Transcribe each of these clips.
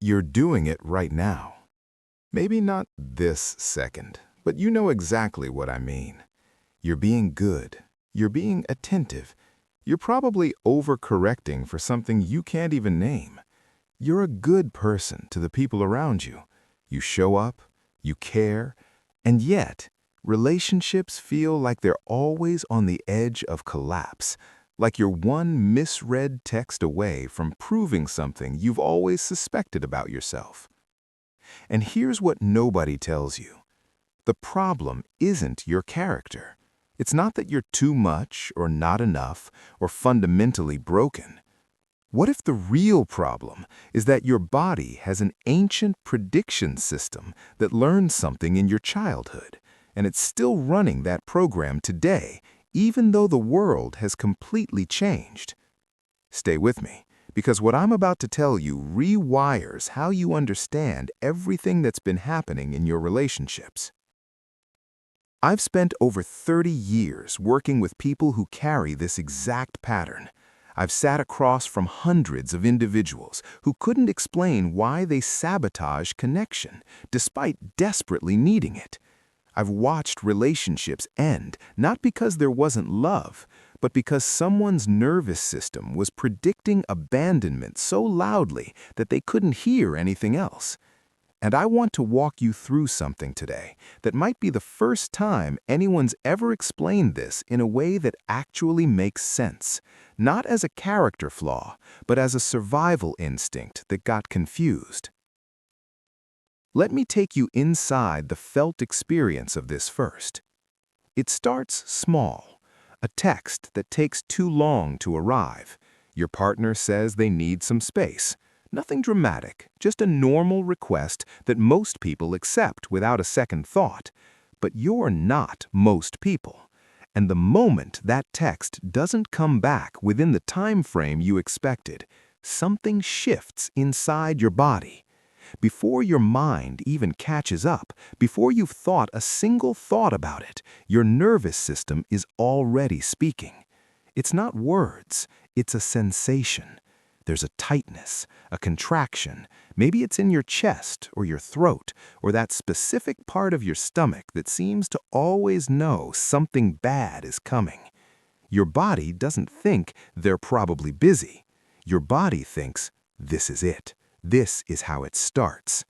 You're doing it right now. Maybe not this second, but you know exactly what I mean. You're being good. You're being attentive. You're probably overcorrecting for something you can't even name. You're a good person to the people around you. You show up, you care, and yet, relationships feel like they're always on the edge of collapse, like you're one misread text away from proving something you've always suspected about yourself. And here's what nobody tells you. The problem isn't your character. It's not that you're too much or not enough or fundamentally broken. What if the real problem is that your body has an ancient prediction system that learned something in your childhood, and it's still running that program today, even though the world has completely changed? Stay with me, because what I'm about to tell you rewires how you understand everything that's been happening in your relationships. I've spent over 30 years working with people who carry this exact pattern. I've sat across from hundreds of individuals who couldn't explain why they sabotage connection, despite desperately needing it. I've watched relationships end, not because there wasn't love, but because someone's nervous system was predicting abandonment so loudly that they couldn't hear anything else. And I want to walk you through something today that might be the first time anyone's ever explained this in a way that actually makes sense, not as a character flaw, but as a survival instinct that got confused. Let me take you inside the felt experience of this first. It starts small, a text that takes too long to arrive. Your partner says they need some space. Nothing dramatic, just a normal request that most people accept without a second thought. But you're not most people. And the moment that text doesn't come back within the time frame you expected, something shifts inside your body. Before your mind even catches up, before you've thought a single thought about it, your nervous system is already speaking. It's not words, it's a sensation. There's a tightness, a contraction. Maybe it's in your chest or your throat or that specific part of your stomach that seems to always know something bad is coming. Your body doesn't think they're probably busy. Your body thinks, this is it. This is how it starts.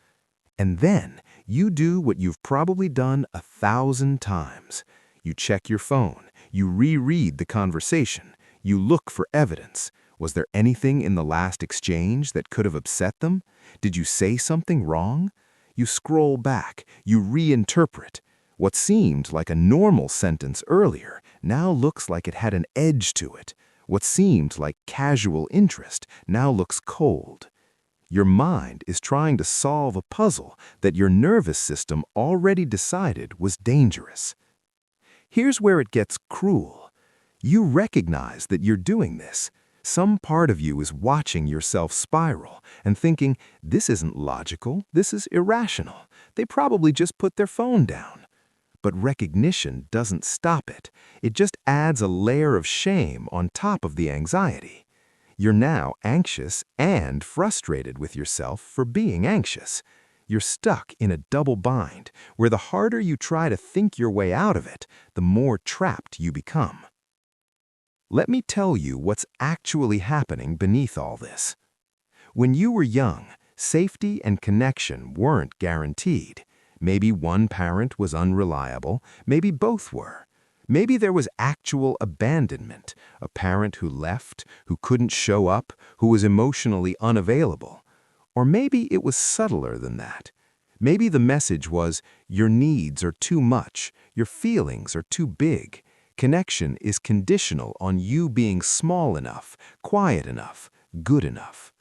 And then you do what you've probably done 1,000 times. You check your phone. You reread the conversation. You look for evidence. Was there anything in the last exchange that could have upset them? Did you say something wrong? You scroll back, you reinterpret. What seemed like a normal sentence earlier now looks like it had an edge to it. What seemed like casual interest now looks cold. Your mind is trying to solve a puzzle that your nervous system already decided was dangerous. Here's where it gets cruel. You recognize that you're doing this. Some part of you is watching yourself spiral and thinking, this isn't logical, this is irrational. They probably just put their phone down. But recognition doesn't stop it. It just adds a layer of shame on top of the anxiety. You're now anxious and frustrated with yourself for being anxious. You're stuck in a double bind where the harder you try to think your way out of it, the more trapped you become. Let me tell you what's actually happening beneath all this. When you were young, safety and connection weren't guaranteed. Maybe one parent was unreliable, maybe both were. Maybe there was actual abandonment, a parent who left, who couldn't show up, who was emotionally unavailable. Or maybe it was subtler than that. Maybe the message was, your needs are too much, your feelings are too big. Connection is conditional on you being small enough, quiet enough, good enough.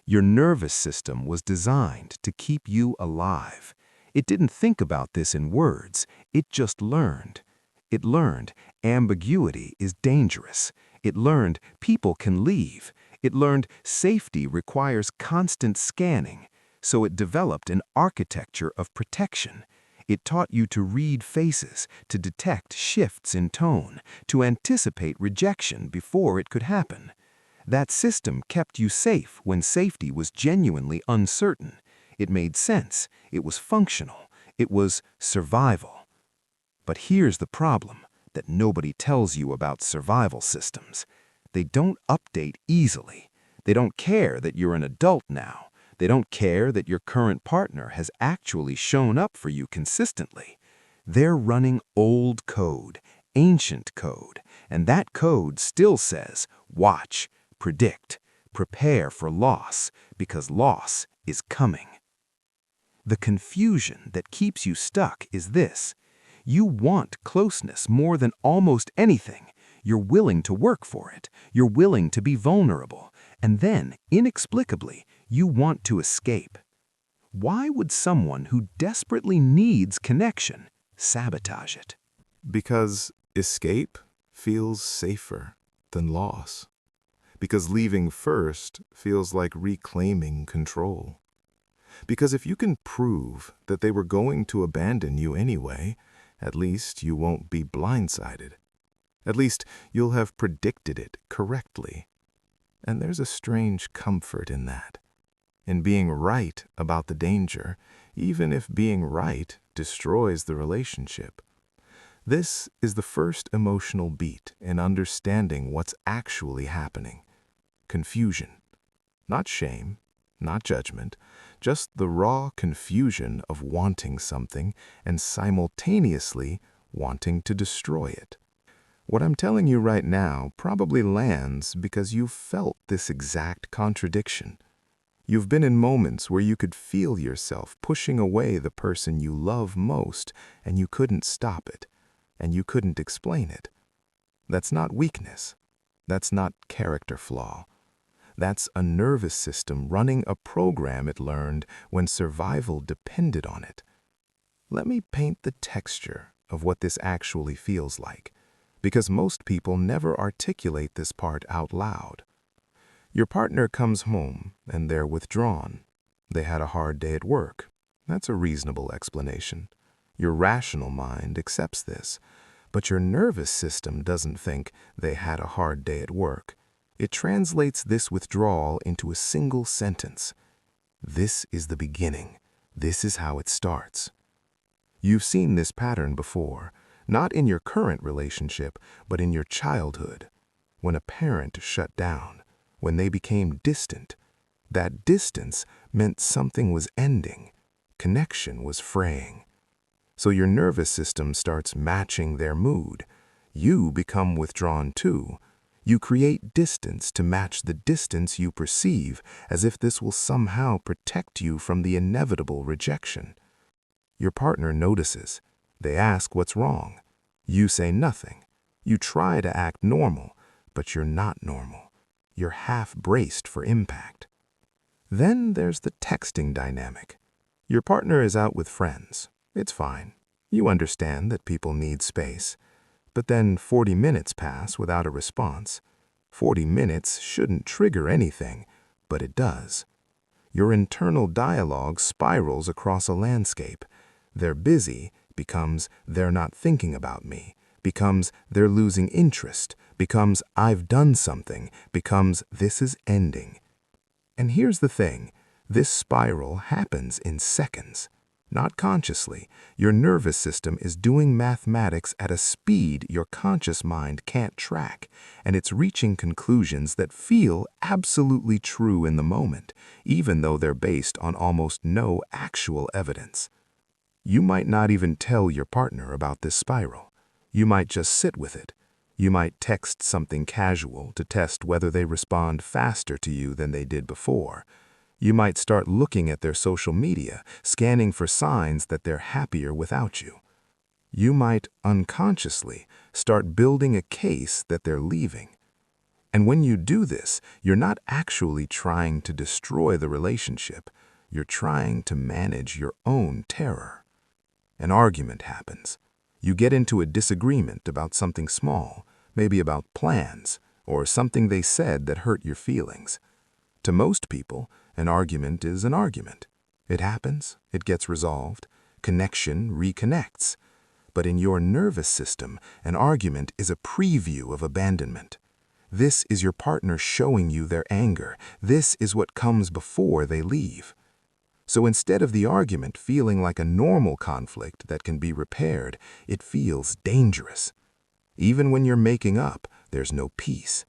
Your nervous system was designed to keep you alive. It didn't think about this in words, it just learned. It learned ambiguity is dangerous. It learned people can leave. It learned safety requires constant scanning. So it developed an architecture of protection. It taught you to read faces, to detect shifts in tone, to anticipate rejection before it could happen. That system kept you safe when safety was genuinely uncertain. It made sense. It was functional. It was survival. But here's the problem that nobody tells you about survival systems. They don't update easily. They don't care that you're an adult now. They don't care that your current partner has actually shown up for you consistently. They're running old code, ancient code, and that code still says, watch, predict, prepare for loss, because loss is coming. The confusion that keeps you stuck is this. You want closeness more than almost anything. You're willing to work for it. You're willing to be vulnerable. And then, inexplicably, you want to escape. Why would someone who desperately needs connection sabotage it? Because escape feels safer than loss. Because leaving first feels like reclaiming control. Because if you can prove that they were going to abandon you anyway, at least you won't be blindsided. At least you'll have predicted it correctly. And there's a strange comfort in that, in being right about the danger, even if being right destroys the relationship. This is the first emotional beat in understanding what's actually happening. Confusion. Not shame, not judgment, just the raw confusion of wanting something and simultaneously wanting to destroy it. What I'm telling you right now probably lands because you've felt this exact contradiction. You've been in moments where you could feel yourself pushing away the person you love most, and you couldn't stop it, and you couldn't explain it. That's not weakness. That's not character flaw. That's a nervous system running a program it learned when survival depended on it. Let me paint the texture of what this actually feels like, because most people never articulate this part out loud. Your partner comes home and they're withdrawn. They had a hard day at work. That's a reasonable explanation. Your rational mind accepts this, but your nervous system doesn't think they had a hard day at work. It translates this withdrawal into a single sentence. This is the beginning. This is how it starts. You've seen this pattern before, not in your current relationship, but in your childhood. When a parent shut down, when they became distant, that distance meant something was ending. Connection was fraying. So your nervous system starts matching their mood. You become withdrawn too. You create distance to match the distance you perceive, as if this will somehow protect you from the inevitable rejection. Your partner notices. They ask what's wrong. You say nothing. You try to act normal, but you're not normal. You're half braced for impact. Then there's the texting dynamic. Your partner is out with friends. It's fine. You understand that people need space. But then 40 minutes pass without a response. 40 minutes shouldn't trigger anything, but it does. Your internal dialogue spirals across a landscape. They're busy becomes they're not thinking about me, becomes they're losing interest, becomes I've done something, becomes this is ending. And here's the thing, this spiral happens in seconds. Not consciously, your nervous system is doing mathematics at a speed your conscious mind can't track, and it's reaching conclusions that feel absolutely true in the moment, even though they're based on almost no actual evidence. You might not even tell your partner about this spiral. You might just sit with it. You might text something casual to test whether they respond faster to you than they did before. You might start looking at their social media, scanning for signs that they're happier without you. You might unconsciously start building a case that they're leaving. And when you do this, you're not actually trying to destroy the relationship. You're trying to manage your own terror. An argument happens. You get into a disagreement about something small, maybe about plans, or something they said that hurt your feelings. To most people, an argument is an argument. It happens, it gets resolved, connection reconnects. But in your nervous system, an argument is a preview of abandonment. This is your partner showing you their anger. This is what comes before they leave. So instead of the argument feeling like a normal conflict that can be repaired, it feels dangerous. Even when you're making up, there's no peace.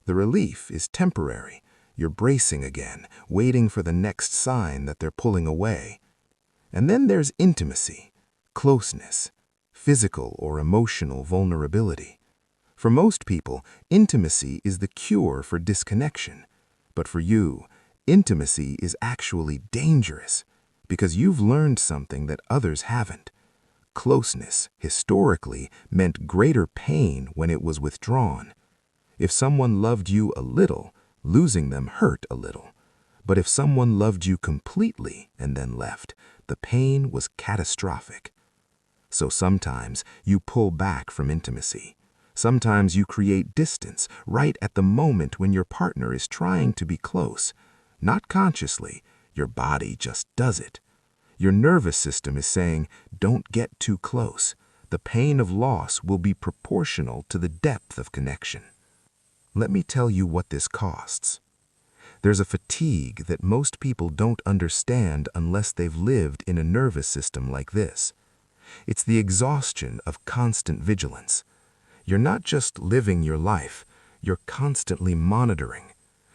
The relief is temporary. You're bracing again, waiting for the next sign that they're pulling away. And then there's intimacy, closeness, physical or emotional vulnerability. For most people, intimacy is the cure for disconnection. But for you, intimacy is actually dangerous because you've learned something that others haven't. Closeness, historically, meant greater pain when it was withdrawn. If someone loved you a little, losing them hurt a little. But if someone loved you completely and then left, the pain was catastrophic. So sometimes you pull back from intimacy. Sometimes you create distance right at the moment when your partner is trying to be close. Not consciously, your body just does it. Your nervous system is saying, don't get too close. The pain of loss will be proportional to the depth of connection. Let me tell you what this costs. There's a fatigue that most people don't understand unless they've lived in a nervous system like this. It's the exhaustion of constant vigilance. You're not just living your life, you're constantly monitoring.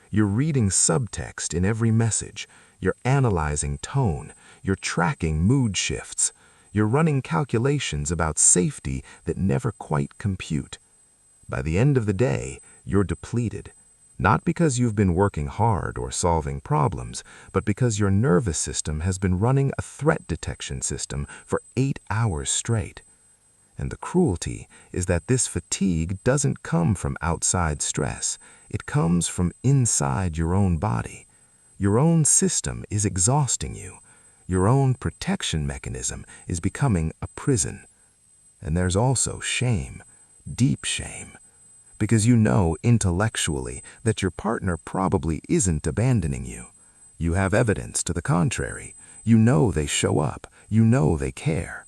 You're reading subtext in every message. You're analyzing tone. You're tracking mood shifts. You're running calculations about safety that never quite compute. By the end of the day, you're depleted. Not because you've been working hard or solving problems, but because your nervous system has been running a threat detection system for 8 hours straight. And the cruelty is that this fatigue doesn't come from outside stress. It comes from inside your own body. Your own system is exhausting you. Your own protection mechanism is becoming a prison. And there's also shame, deep shame. Because you know intellectually that your partner probably isn't abandoning you. You have evidence to the contrary. You know they show up. You know they care.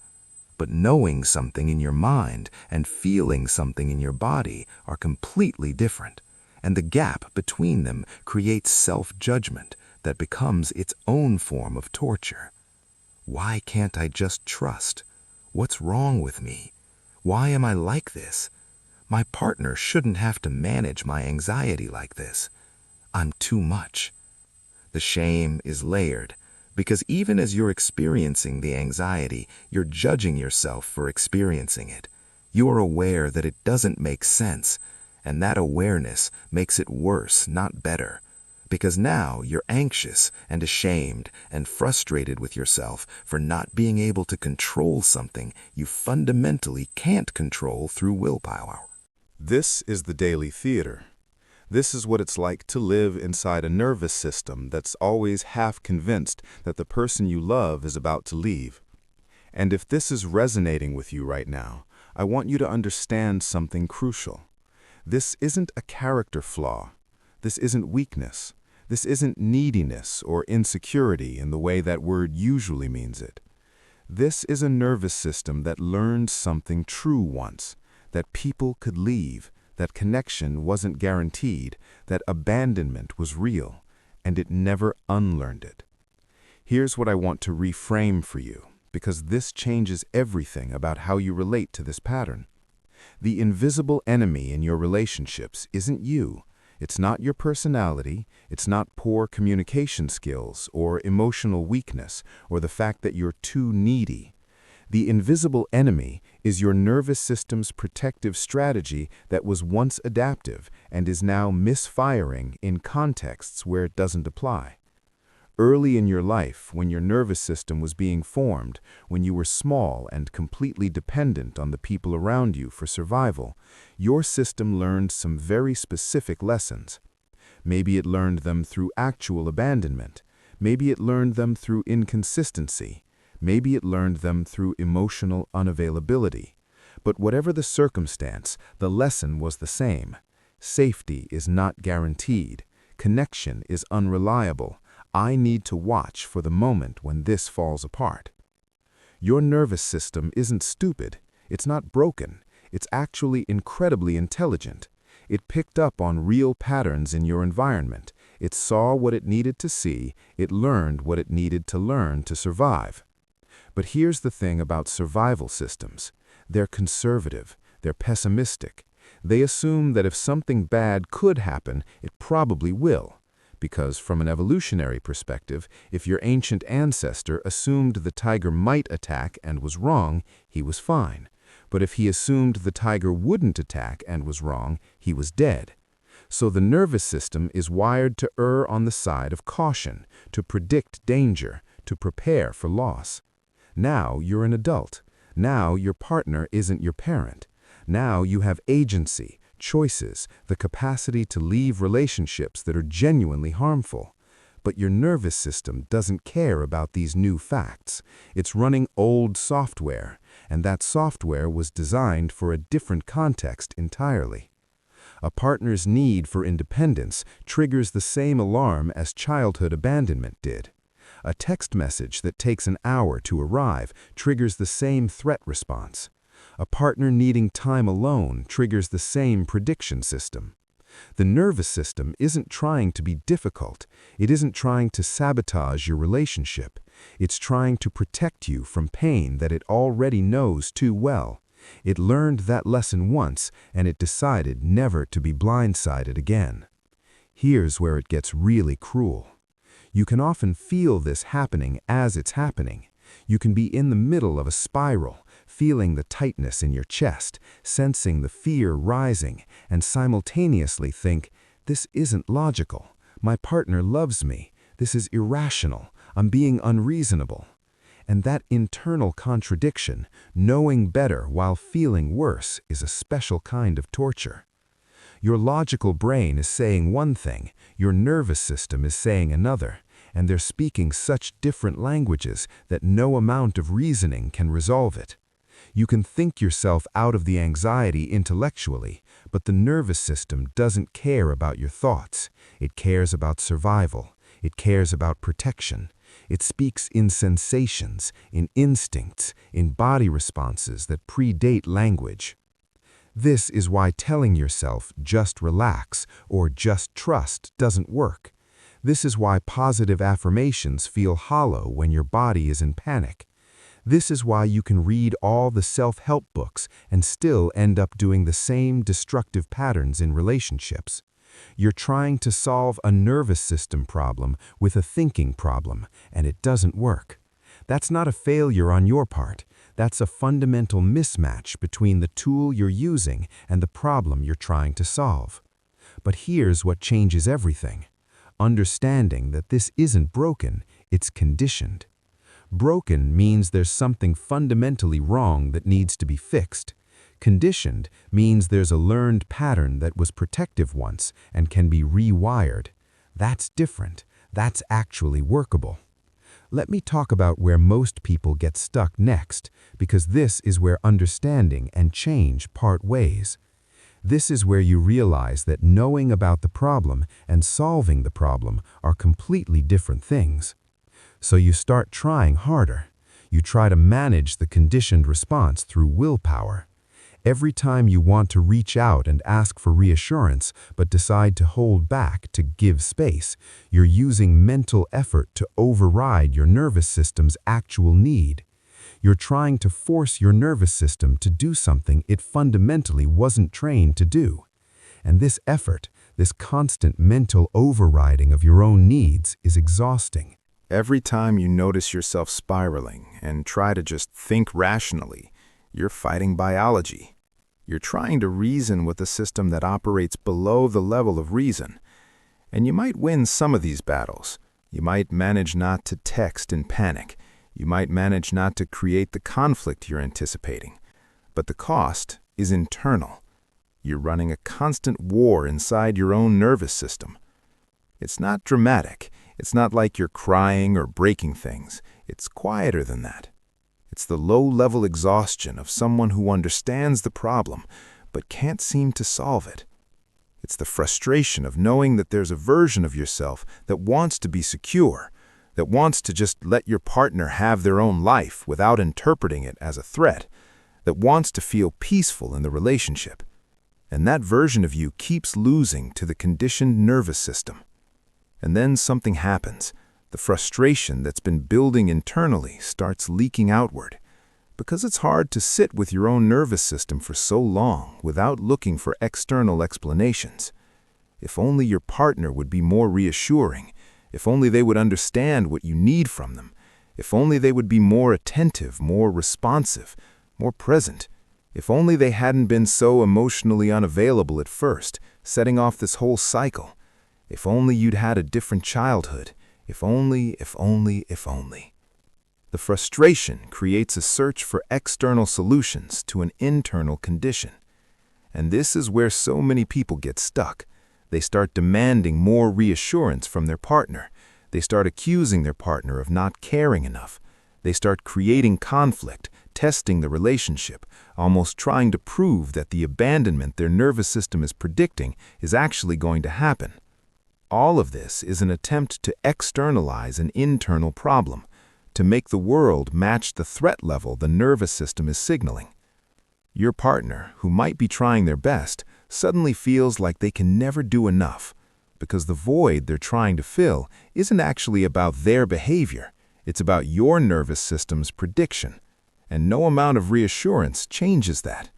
But knowing something in your mind and feeling something in your body are completely different. And the gap between them creates self-judgment that becomes its own form of torture. Why can't I just trust? What's wrong with me? Why am I like this? My partner shouldn't have to manage my anxiety like this. I'm too much. The shame is layered, because even as you're experiencing the anxiety, you're judging yourself for experiencing it. You're aware that it doesn't make sense, and that awareness makes it worse, not better. Because now you're anxious and ashamed and frustrated with yourself for not being able to control something you fundamentally can't control through willpower. This is the daily theater. This is what it's like to live inside a nervous system that's always half convinced that the person you love is about to leave. And if this is resonating with you right now, I want you to understand something crucial. This isn't a character flaw. This isn't weakness. This isn't neediness or insecurity in the way that word usually means it. This is a nervous system that learned something true once, that people could leave, that connection wasn't guaranteed, that abandonment was real, and it never unlearned it. Here's what I want to reframe for you, because this changes everything about how you relate to this pattern. The invisible enemy in your relationships isn't you. It's not your personality, it's not poor communication skills or emotional weakness or the fact that you're too needy. The invisible enemy is your nervous system's protective strategy that was once adaptive and is now misfiring in contexts where it doesn't apply. Early in your life, when your nervous system was being formed, when you were small and completely dependent on the people around you for survival, your system learned some very specific lessons. Maybe it learned them through actual abandonment. Maybe it learned them through inconsistency. Maybe it learned them through emotional unavailability. But whatever the circumstance, the lesson was the same. Safety is not guaranteed. Connection is unreliable. I need to watch for the moment when this falls apart. Your nervous system isn't stupid. It's not broken. It's actually incredibly intelligent. It picked up on real patterns in your environment. It saw what it needed to see. It learned what it needed to learn to survive. But here's the thing about survival systems. They're conservative. They're pessimistic. They assume that if something bad could happen, it probably will. Because from an evolutionary perspective, if your ancient ancestor assumed the tiger might attack and was wrong, he was fine. But if he assumed the tiger wouldn't attack and was wrong, he was dead. So the nervous system is wired to err on the side of caution, to predict danger, to prepare for loss. Now you're an adult. Now your partner isn't your parent. Now you have agency, choices, the capacity to leave relationships that are genuinely harmful. But your nervous system doesn't care about these new facts. It's running old software, and that software was designed for a different context entirely. A partner's need for independence triggers the same alarm as childhood abandonment did. A text message that takes an hour to arrive triggers the same threat response. A partner needing time alone triggers the same prediction system. The nervous system isn't trying to be difficult. It isn't trying to sabotage your relationship. It's trying to protect you from pain that it already knows too well. It learned that lesson once, and it decided never to be blindsided again. Here's where it gets really cruel. You can often feel this happening as it's happening. You can be in the middle of a spiral, feeling the tightness in your chest, sensing the fear rising, and simultaneously think, this isn't logical. My partner loves me. This is irrational. I'm being unreasonable. And that internal contradiction, knowing better while feeling worse, is a special kind of torture. Your logical brain is saying one thing, your nervous system is saying another, and they're speaking such different languages that no amount of reasoning can resolve it. You can think yourself out of the anxiety intellectually, but the nervous system doesn't care about your thoughts. It cares about survival. It cares about protection. It speaks in sensations, in instincts, in body responses that predate language. This is why telling yourself, just relax, or just trust doesn't work. This is why positive affirmations feel hollow when your body is in panic. This is why you can read all the self-help books and still end up doing the same destructive patterns in relationships. You're trying to solve a nervous system problem with a thinking problem, and it doesn't work. That's not a failure on your part. That's a fundamental mismatch between the tool you're using and the problem you're trying to solve. But here's what changes everything. Understanding that this isn't broken, it's conditioned. Broken means there's something fundamentally wrong that needs to be fixed. Conditioned means there's a learned pattern that was protective once and can be rewired. That's different. That's actually workable. Let me talk about where most people get stuck next, because this is where understanding and change part ways. This is where you realize that knowing about the problem and solving the problem are completely different things. So you start trying harder. You try to manage the conditioned response through willpower. Every time you want to reach out and ask for reassurance but decide to hold back, to give space, you're using mental effort to override your nervous system's actual need. You're trying to force your nervous system to do something it fundamentally wasn't trained to do. And this effort, this constant mental overriding of your own needs, is exhausting. Every time you notice yourself spiraling and try to just think rationally, you're fighting biology. You're trying to reason with a system that operates below the level of reason. And you might win some of these battles. You might manage not to text in panic. You might manage not to create the conflict you're anticipating. But the cost is internal. You're running a constant war inside your own nervous system. It's not dramatic. It's not like you're crying or breaking things. It's quieter than that. It's the low-level exhaustion of someone who understands the problem but can't seem to solve it. It's the frustration of knowing that there's a version of yourself that wants to be secure, that wants to just let your partner have their own life without interpreting it as a threat, that wants to feel peaceful in the relationship. And that version of you keeps losing to the conditioned nervous system. And then something happens. The frustration that's been building internally starts leaking outward. Because it's hard to sit with your own nervous system for so long without looking for external explanations. If only your partner would be more reassuring, if only they would understand what you need from them, if only they would be more attentive, more responsive, more present, if only they hadn't been so emotionally unavailable at first, setting off this whole cycle, if only you'd had a different childhood, if only. The frustration creates a search for external solutions to an internal condition. And this is where so many people get stuck. They start demanding more reassurance from their partner. They start accusing their partner of not caring enough. They start creating conflict, testing the relationship, almost trying to prove that the abandonment their nervous system is predicting is actually going to happen. All of this is an attempt to externalize an internal problem, to make the world match the threat level the nervous system is signaling. Your partner, who might be trying their best, suddenly feels like they can never do enough, because the void they're trying to fill isn't actually about their behavior, it's about your nervous system's prediction. And no amount of reassurance changes that,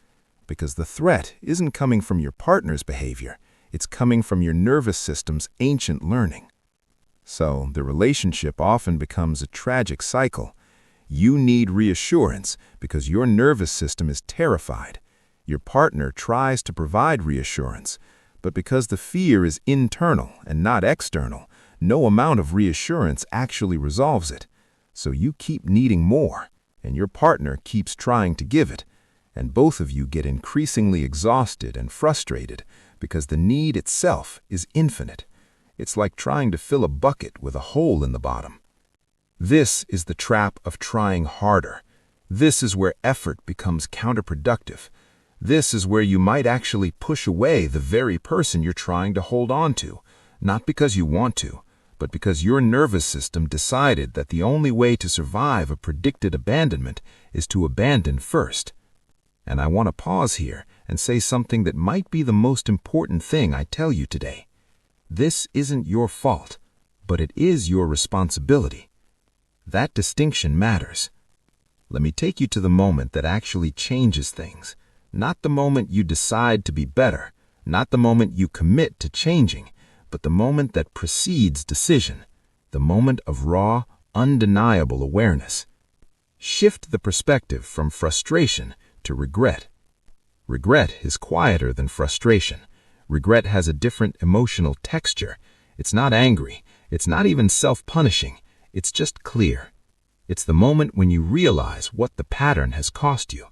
because the threat isn't coming from your partner's behavior, it's coming from your nervous system's ancient learning. So the relationship often becomes a tragic cycle. You need reassurance because your nervous system is terrified. Your partner tries to provide reassurance, but because the fear is internal and not external, no amount of reassurance actually resolves it. So you keep needing more, and your partner keeps trying to give it, and both of you get increasingly exhausted and frustrated because the need itself is infinite. It's like trying to fill a bucket with a hole in the bottom. This is the trap of trying harder. This is where effort becomes counterproductive. This is where you might actually push away the very person you're trying to hold on to, not because you want to, but because your nervous system decided that the only way to survive a predicted abandonment is to abandon first. And I want to pause here and say something that might be the most important thing I tell you today. This isn't your fault, but it is your responsibility. That distinction matters. Let me take you to the moment that actually changes things, not the moment you decide to be better, not the moment you commit to changing, but the moment that precedes decision, the moment of raw, undeniable awareness. Shift the perspective from frustration to regret. Regret is quieter than frustration. Regret has a different emotional texture. It's not angry. It's not even self-punishing. It's just clear. It's the moment when you realize what the pattern has cost you.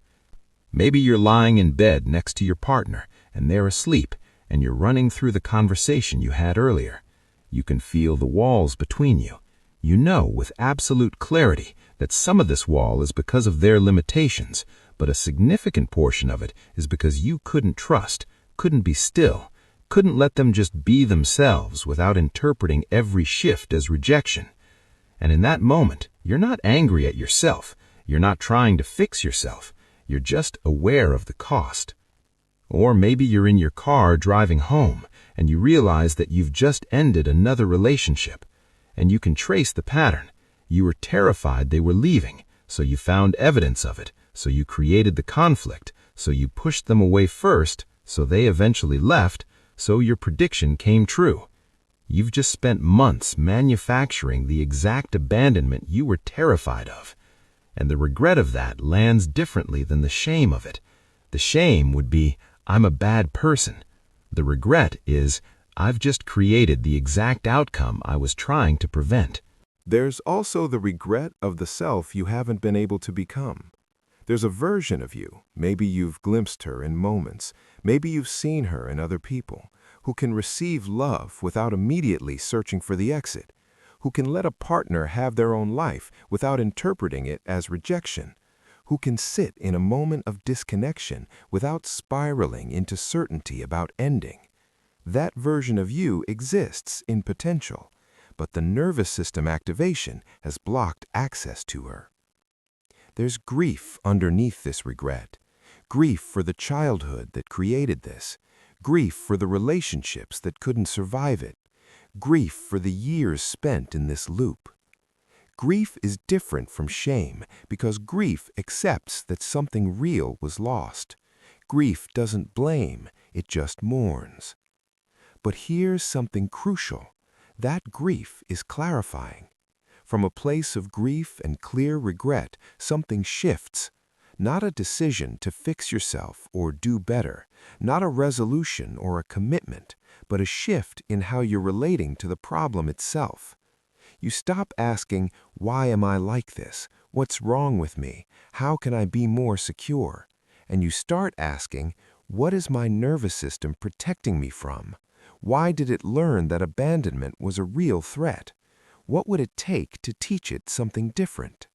Maybe you're lying in bed next to your partner, and they're asleep, and you're running through the conversation you had earlier. You can feel the walls between you. You know with absolute clarity that some of this wall is because of their limitations, but a significant portion of it is because you couldn't trust, couldn't be still, couldn't let them just be themselves without interpreting every shift as rejection. And in that moment, you're not angry at yourself. You're not trying to fix yourself. You're just aware of the cost. Or maybe you're in your car driving home, and you realize that you've just ended another relationship. And you can trace the pattern. You were terrified they were leaving, so you found evidence of it, so you created the conflict, so you pushed them away first, so they eventually left, so your prediction came true. You've just spent months manufacturing the exact abandonment you were terrified of. And the regret of that lands differently than the shame of it. The shame would be, I'm a bad person. The regret is, I've just created the exact outcome I was trying to prevent. There's also the regret of the self you haven't been able to become. There's a version of you, maybe you've glimpsed her in moments, maybe you've seen her in other people, who can receive love without immediately searching for the exit, who can let a partner have their own life without interpreting it as rejection, who can sit in a moment of disconnection without spiraling into certainty about ending. That version of you exists in potential, but the nervous system activation has blocked access to her. There's grief underneath this regret, grief for the childhood that created this, Grief for the relationships that couldn't survive it. Grief for the years spent in this loop. Grief is different from shame because grief accepts that something real was lost. Grief doesn't blame, it just mourns. But here's something crucial. That grief is clarifying. From a place of grief and clear regret, something shifts. Not a decision to fix yourself or do better, not a resolution or a commitment, but a shift in how you're relating to the problem itself. You stop asking, why am I like this? What's wrong with me? How can I be more secure? And you start asking, what is my nervous system protecting me from? Why did it learn that abandonment was a real threat? What would it take to teach it something different?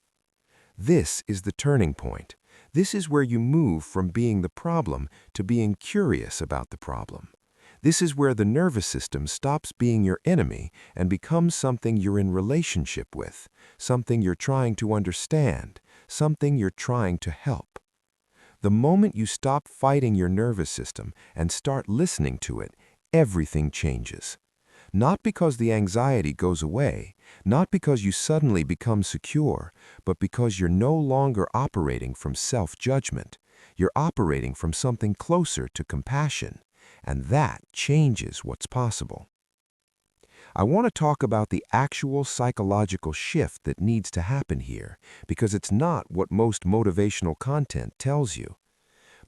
This is the turning point. This is where you move from being the problem to being curious about the problem. This is where the nervous system stops being your enemy and becomes something you're in relationship with, something you're trying to understand, something you're trying to help. The moment you stop fighting your nervous system and start listening to it, everything changes. Not because the anxiety goes away, not because you suddenly become secure, but because you're no longer operating from self-judgment. You're operating from something closer to compassion, and that changes what's possible. I want to talk about the actual psychological shift that needs to happen here, because it's not what most motivational content tells you.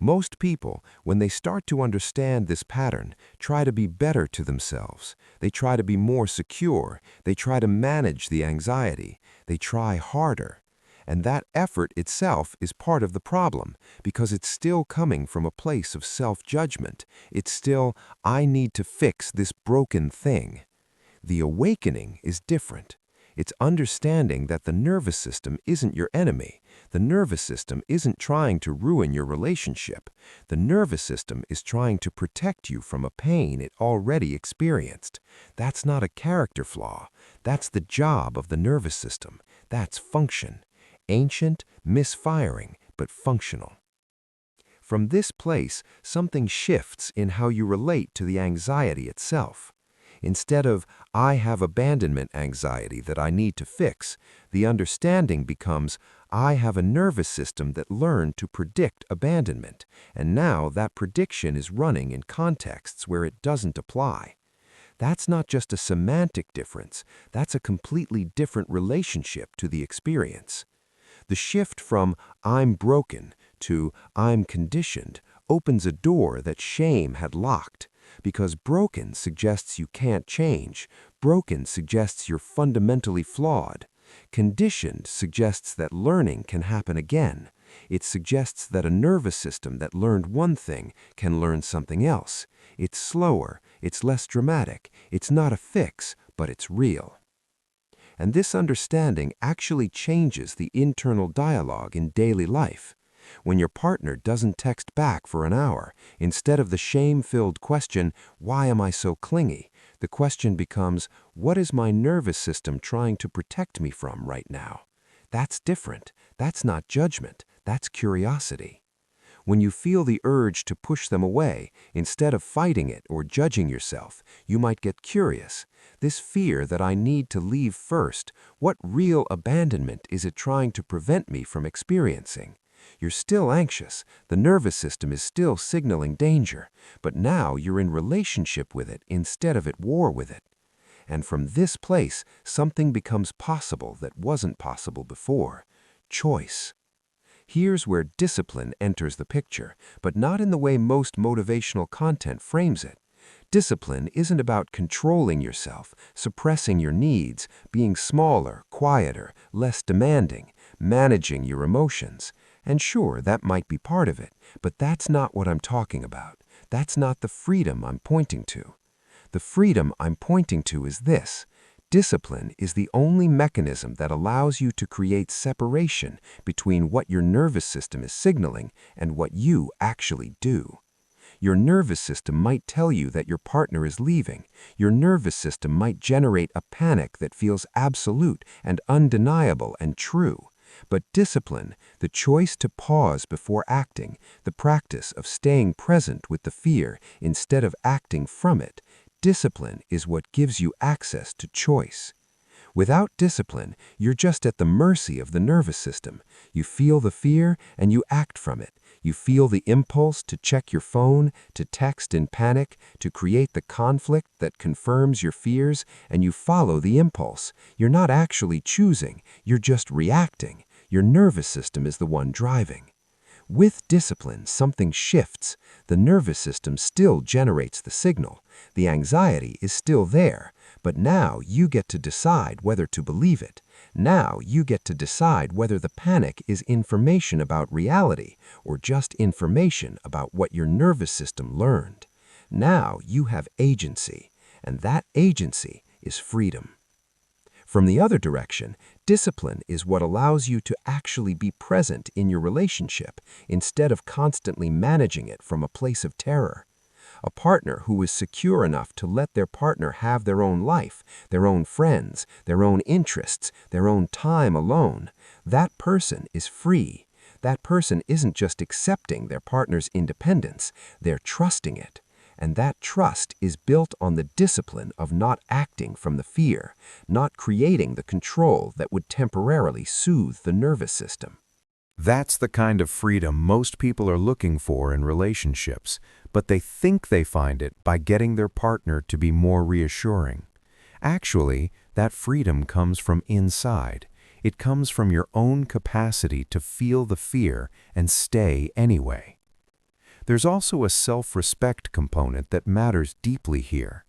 Most people, when they start to understand this pattern, try to be better to themselves. They try to be more secure. They try to manage the anxiety. They try harder. And that effort itself is part of the problem because it's still coming from a place of self-judgment. It's still, I need to fix this broken thing. The awakening is different. It's understanding that the nervous system isn't your enemy. The nervous system isn't trying to ruin your relationship. The nervous system is trying to protect you from a pain it already experienced. That's not a character flaw. That's the job of the nervous system. That's function. Ancient, misfiring, but functional. From this place, something shifts in how you relate to the anxiety itself. Instead of, I have abandonment anxiety that I need to fix, the understanding becomes, I have a nervous system that learned to predict abandonment, and now that prediction is running in contexts where it doesn't apply. That's not just a semantic difference, that's a completely different relationship to the experience. The shift from, I'm broken, to, I'm conditioned, opens a door that shame had locked. Because broken suggests you can't change. Broken suggests you're fundamentally flawed. Conditioned suggests that learning can happen again. It suggests that a nervous system that learned one thing can learn something else. It's slower, it's less dramatic, it's not a fix, but it's real. And this understanding actually changes the internal dialogue in daily life. When your partner doesn't text back for an hour, instead of the shame-filled question, why am I so clingy? The question becomes, what is my nervous system trying to protect me from right now? That's different. That's not judgment. That's curiosity. When you feel the urge to push them away, instead of fighting it or judging yourself, you might get curious. This fear that I need to leave first, what real abandonment is it trying to prevent me from experiencing? You're still anxious, the nervous system is still signaling danger, but now you're in relationship with it instead of at war with it. And from this place, something becomes possible that wasn't possible before. Choice. Here's where discipline enters the picture, but not in the way most motivational content frames it. Discipline isn't about controlling yourself, suppressing your needs, being smaller, quieter, less demanding, managing your emotions. And sure, that might be part of it, but that's not what I'm talking about. That's not the freedom I'm pointing to. The freedom I'm pointing to is this. Discipline is the only mechanism that allows you to create separation between what your nervous system is signaling and what you actually do. Your nervous system might tell you that your partner is leaving. Your nervous system might generate a panic that feels absolute and undeniable and true. But discipline, the choice to pause before acting, the practice of staying present with the fear instead of acting from it, discipline is what gives you access to choice. Without discipline, you're just at the mercy of the nervous system. You feel the fear and you act from it. You feel the impulse to check your phone, to text in panic, to create the conflict that confirms your fears, and you follow the impulse. You're not actually choosing, you're just reacting. Your nervous system is the one driving. With discipline, something shifts. The nervous system still generates the signal. The anxiety is still there. But now you get to decide whether to believe it. Now you get to decide whether the panic is information about reality or just information about what your nervous system learned. Now you have agency, and that agency is freedom. From the other direction, discipline is what allows you to actually be present in your relationship instead of constantly managing it from a place of terror. A partner who is secure enough to let their partner have their own life, their own friends, their own interests, their own time alone, that person is free. That person isn't just accepting their partner's independence, they're trusting it. And that trust is built on the discipline of not acting from the fear, not creating the control that would temporarily soothe the nervous system. That's the kind of freedom most people are looking for in relationships, but they think they find it by getting their partner to be more reassuring. Actually, that freedom comes from inside. It comes from your own capacity to feel the fear and stay anyway. There's also a self-respect component that matters deeply here.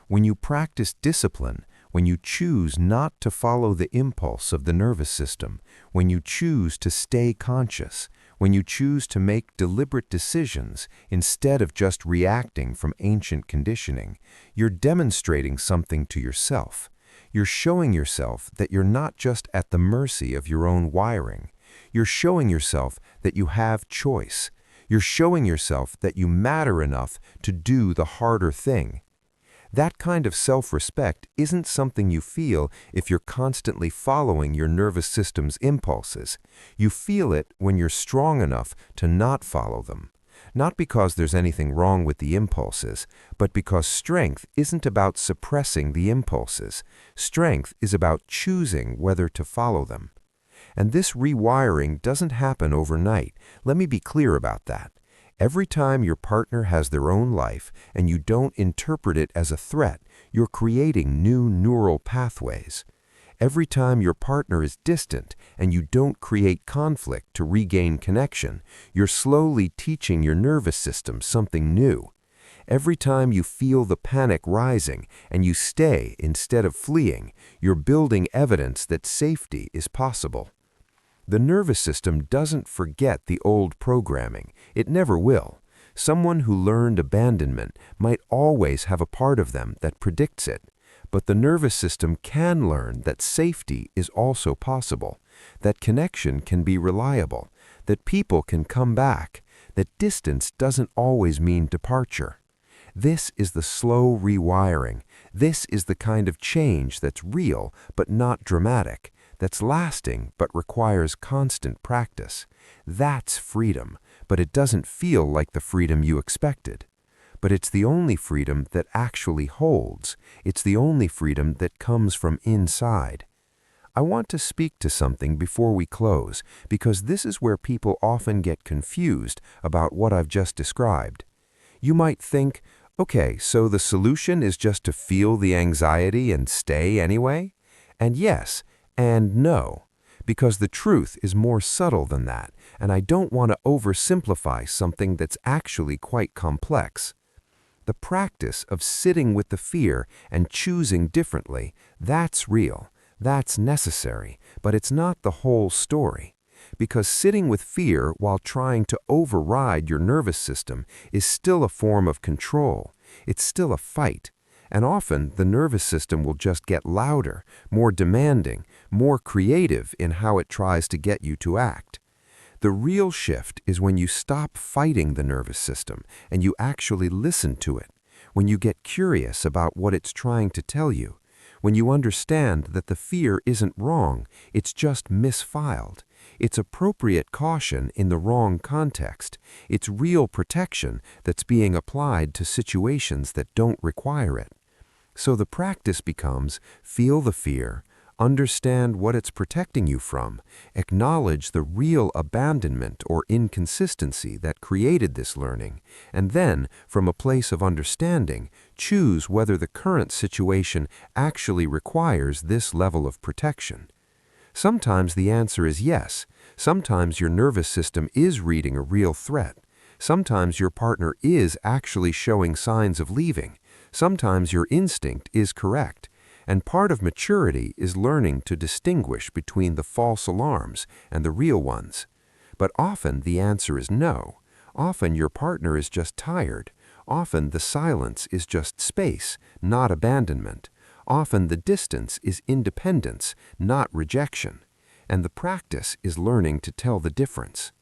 When you practice discipline, when you choose not to follow the impulse of the nervous system, when you choose to stay conscious, when you choose to make deliberate decisions instead of just reacting from ancient conditioning, you're demonstrating something to yourself. You're showing yourself that you're not just at the mercy of your own wiring. You're showing yourself that you have choice. You're showing yourself that you matter enough to do the harder thing. That kind of self-respect isn't something you feel if you're constantly following your nervous system's impulses. You feel it when you're strong enough to not follow them. Not because there's anything wrong with the impulses, but because strength isn't about suppressing the impulses. Strength is about choosing whether to follow them. And this rewiring doesn't happen overnight. Let me be clear about that. Every time your partner has their own life and you don't interpret it as a threat, you're creating new neural pathways. Every time your partner is distant and you don't create conflict to regain connection, you're slowly teaching your nervous system something new. Every time you feel the panic rising and you stay instead of fleeing, you're building evidence that safety is possible. The nervous system doesn't forget the old programming. It never will. Someone who learned abandonment might always have a part of them that predicts it. But the nervous system can learn that safety is also possible, that connection can be reliable, that people can come back, that distance doesn't always mean departure. This is the slow rewiring. This is the kind of change that's real but not dramatic, that's lasting but requires constant practice. That's freedom, but it doesn't feel like the freedom you expected. But it's the only freedom that actually holds. It's the only freedom that comes from inside. I want to speak to something before we close, because this is where people often get confused about what I've just described. You might think, okay, so the solution is just to feel the anxiety and stay anyway? And yes, and no, because the truth is more subtle than that, and I don't want to oversimplify something that's actually quite complex. The practice of sitting with the fear and choosing differently, that's real, that's necessary, but it's not the whole story. Because sitting with fear while trying to override your nervous system is still a form of control. It's still a fight. And often the nervous system will just get louder, more demanding, more creative in how it tries to get you to act. The real shift is when you stop fighting the nervous system and you actually listen to it, when you get curious about what it's trying to tell you, when you understand that the fear isn't wrong, it's just misfiled. It's appropriate caution in the wrong context. It's real protection that's being applied to situations that don't require it. So the practice becomes feel the fear, understand what it's protecting you from, acknowledge the real abandonment or inconsistency that created this learning, and then, from a place of understanding, choose whether the current situation actually requires this level of protection. Sometimes the answer is yes. Sometimes your nervous system is reading a real threat. Sometimes your partner is actually showing signs of leaving. Sometimes your instinct is correct. And part of maturity is learning to distinguish between the false alarms and the real ones. But often the answer is no. Often your partner is just tired. Often the silence is just space, not abandonment. Often the distance is independence, not rejection. And the practice is learning to tell the difference.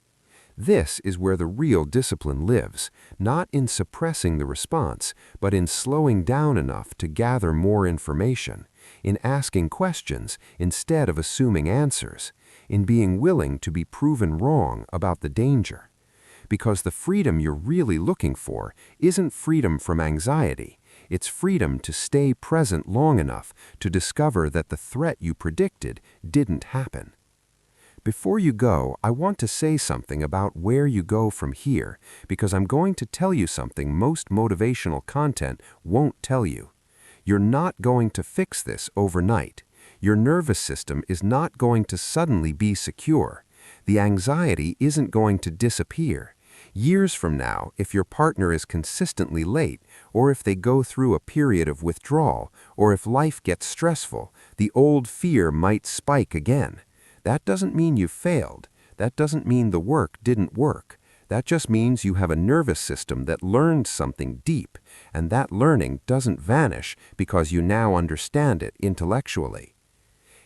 This is where the real discipline lives, not in suppressing the response, but in slowing down enough to gather more information, in asking questions instead of assuming answers, in being willing to be proven wrong about the danger. Because the freedom you're really looking for isn't freedom from anxiety. It's freedom to stay present long enough to discover that the threat you predicted didn't happen. Before you go, I want to say something about where you go from here, because I'm going to tell you something most motivational content won't tell you. You're not going to fix this overnight. Your nervous system is not going to suddenly be secure. The anxiety isn't going to disappear. Years from now, if your partner is consistently late, or if they go through a period of withdrawal, or if life gets stressful, the old fear might spike again. That doesn't mean you failed. That doesn't mean the work didn't work. That just means you have a nervous system that learned something deep, and that learning doesn't vanish because you now understand it intellectually.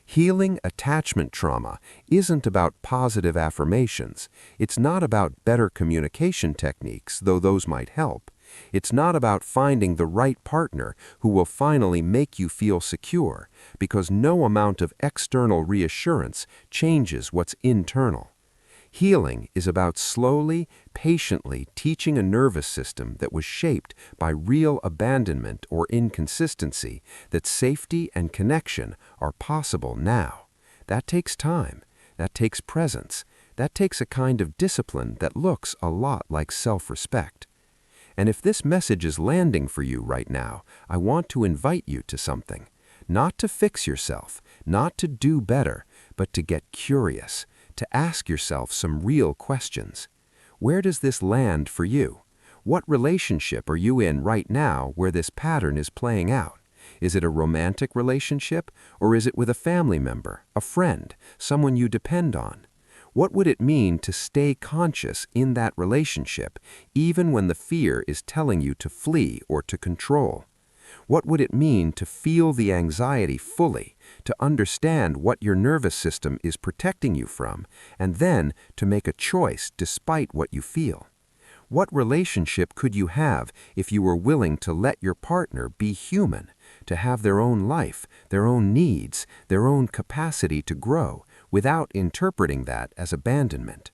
Healing attachment trauma isn't about positive affirmations. It's not about better communication techniques, though those might help. It's not about finding the right partner who will finally make you feel secure, because no amount of external reassurance changes what's internal. Healing is about slowly, patiently teaching a nervous system that was shaped by real abandonment or inconsistency that safety and connection are possible now. That takes time. That takes presence. That takes a kind of discipline that looks a lot like self-respect. And if this message is landing for you right now, I want to invite you to something. Not to fix yourself, not to do better, but to get curious, to ask yourself some real questions. Where does this land for you? What relationship are you in right now where this pattern is playing out? Is it a romantic relationship, or is it with a family member, a friend, someone you depend on? What would it mean to stay conscious in that relationship, even when the fear is telling you to flee or to control? What would it mean to feel the anxiety fully, to understand what your nervous system is protecting you from, and then to make a choice despite what you feel? What relationship could you have if you were willing to let your partner be human, to have their own life, their own needs, their own capacity to grow, without interpreting that as abandonment?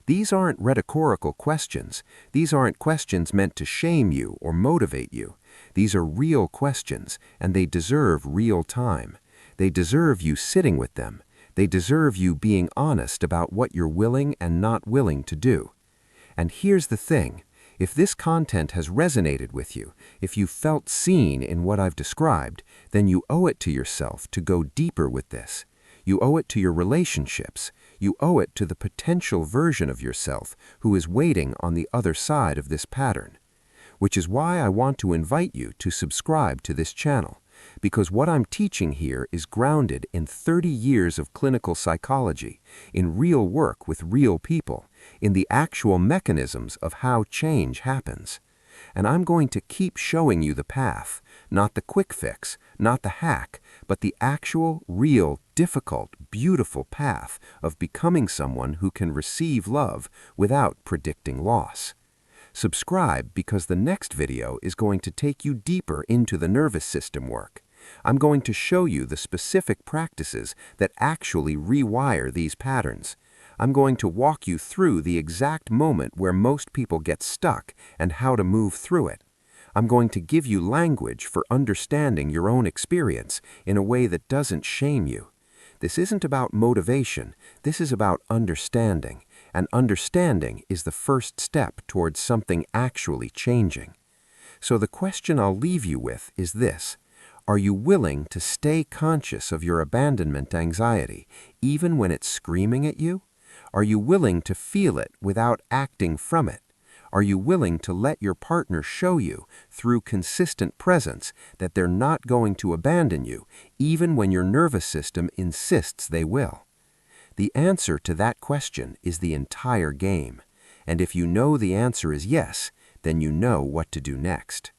These aren't rhetorical questions. These aren't questions meant to shame you or motivate you. These are real questions, and they deserve real time. They deserve you sitting with them. They deserve you being honest about what you're willing and not willing to do. And here's the thing. If this content has resonated with you, if you felt seen in what I've described, then you owe it to yourself to go deeper with this. You owe it to your relationships. You owe it to the potential version of yourself who is waiting on the other side of this pattern. Which is why I want to invite you to subscribe to this channel, because what I'm teaching here is grounded in 30 years of clinical psychology, in real work with real people, in the actual mechanisms of how change happens. And I'm going to keep showing you the path, not the quick fix, not the hack, but the actual, real, difficult, beautiful path of becoming someone who can receive love without predicting loss. Subscribe because the next video is going to take you deeper into the nervous system work. I'm going to show you the specific practices that actually rewire these patterns. I'm going to walk you through the exact moment where most people get stuck and how to move through it. I'm going to give you language for understanding your own experience in a way that doesn't shame you. This isn't about motivation, this is about understanding, and understanding is the first step towards something actually changing. So the question I'll leave you with is this: are you willing to stay conscious of your abandonment anxiety, even when it's screaming at you? Are you willing to feel it without acting from it? Are you willing to let your partner show you, through consistent presence, that they're not going to abandon you, even when your nervous system insists they will? The answer to that question is the entire game. And if you know the answer is yes, then you know what to do next.